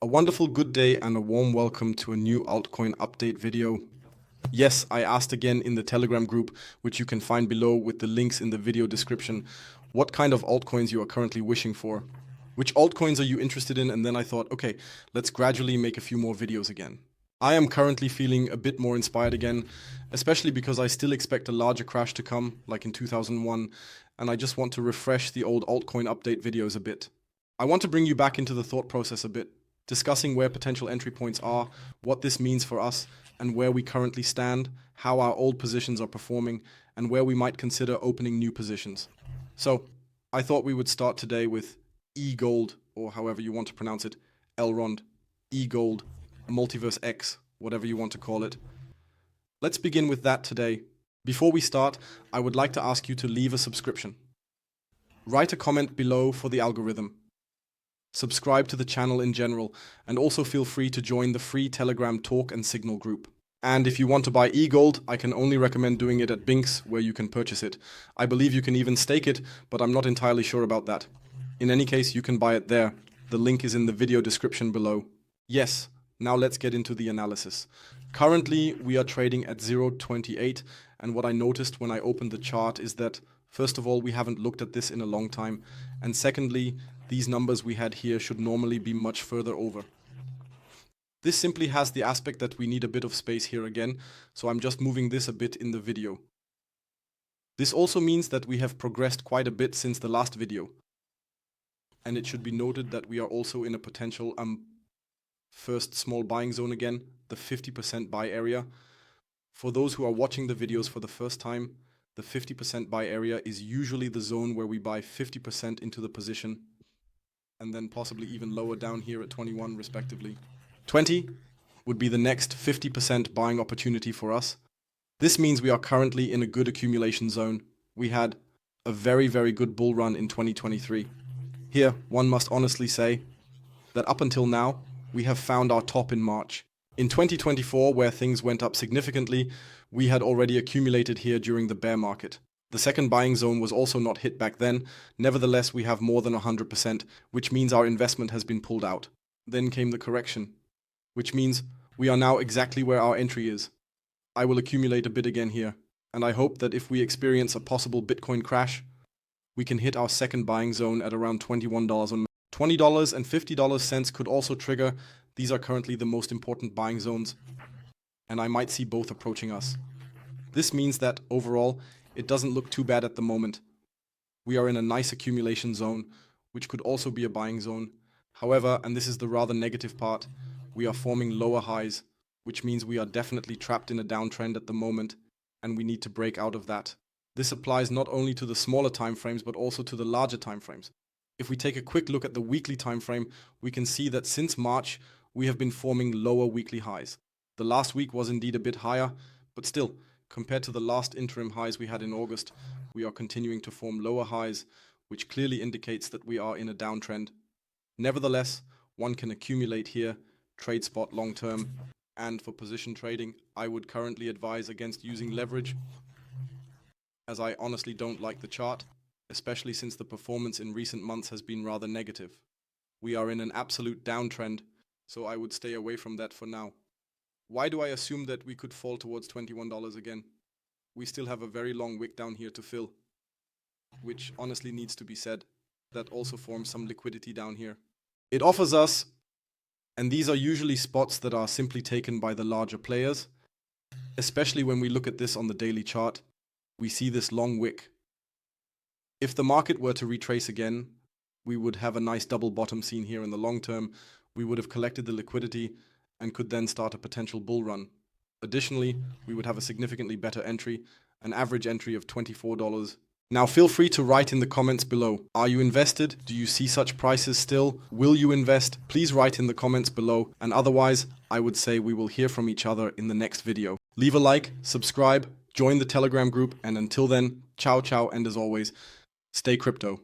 A wonderful good day and a warm welcome to a new altcoin update video. Yes, I asked again in the Telegram group, which you can find below with the links in the video description, what kind of altcoins you are currently wishing for. Which altcoins are you interested in? And then I thought, okay, let's gradually make a few more videos again. I am currently feeling a bit more inspired again, especially because I still expect a larger crash to come, like in 2001, and I just want to refresh the old altcoin update videos a bit. I want to bring you back into the thought process a bit, discussing where potential entry points are, what this means for us, and where we currently stand, how our old positions are performing, and where we might consider opening new positions. So, I thought we would start today with Egld, or however you want to pronounce it, Elrond, Egld, Multiverse X, whatever you want to call it. Let's begin with that today. Before we start, I would like to ask you to leave a subscription. Write a comment below for the algorithm. Subscribe to the channel in general, and also feel free to join the free Telegram talk and signal group. And if you want to buy Egld, I can only recommend doing it at Binks, where you can purchase it. I believe you can even stake it, but I'm not entirely sure about that. In any case, you can buy it there. The link is in the video description below. Yes, now let's get into the analysis. Currently, we are trading at 0.28, and what I noticed when I opened the chart is that, first of all, we haven't looked at this in a long time, and secondly, these numbers we had here should normally be much further over. This simply has the aspect that we need a bit of space here again, so I'm just moving this a bit in the video. This also means that we have progressed quite a bit since the last video. And it should be noted that we are also in a potential first small buying zone again, the 50% buy area. For those who are watching the videos for the first time, the 50% buy area is usually the zone where we buy 50% into the position, and then possibly even lower down here at 21 respectively. 20 would be the next 50% buying opportunity for us. This means we are currently in a good accumulation zone. We had a very, very good bull run in 2023. Here, one must honestly say that up until now, we have found our top in March. In 2024, where things went up significantly, we had already accumulated here during the bear market. The second buying zone was also not hit back then. Nevertheless, we have more than 100%, which means our investment has been pulled out. Then came the correction, which means we are now exactly where our entry is. I will accumulate a bit again here, and I hope that if we experience a possible Bitcoin crash, we can hit our second buying zone at around $21 on $20 and $50 could also trigger. These are currently the most important buying zones, and I might see both approaching us. This means that, overall, it doesn't look too bad at the moment. We are in a nice accumulation zone, which could also be a buying zone. However, and this is the rather negative part, we are forming lower highs, which means we are definitely trapped in a downtrend at the moment, and we need to break out of that. This applies not only to the smaller timeframes, but also to the larger timeframes. If we take a quick look at the weekly timeframe, we can see that since March, we have been forming lower weekly highs. The last week was indeed a bit higher, but still, compared to the last interim highs we had in August, we are continuing to form lower highs, which clearly indicates that we are in a downtrend. Nevertheless, one can accumulate here, trade spot long term, and for position trading, I would currently advise against using leverage, as I honestly don't like the chart, especially since the performance in recent months has been rather negative. We are in an absolute downtrend, so I would stay away from that for now. Why do I assume that we could fall towards $21 again? We still have a very long wick down here to fill, which honestly needs to be said. That also forms some liquidity down here. It offers us, and these are usually spots that are simply taken by the larger players, especially when we look at this on the daily chart, we see this long wick. If the market were to retrace again, we would have a nice double bottom seen here in the long term. We would have collected the liquidity and could then start a potential bull run. Additionally, we would have a significantly better entry, an average entry of $24. Now feel free to write in the comments below. Are you invested? Do you see such prices still? Will you invest? Please write in the comments below, and otherwise, I would say we will hear from each other in the next video. Leave a like, subscribe, join the Telegram group, and until then, ciao ciao, and as always, stay crypto.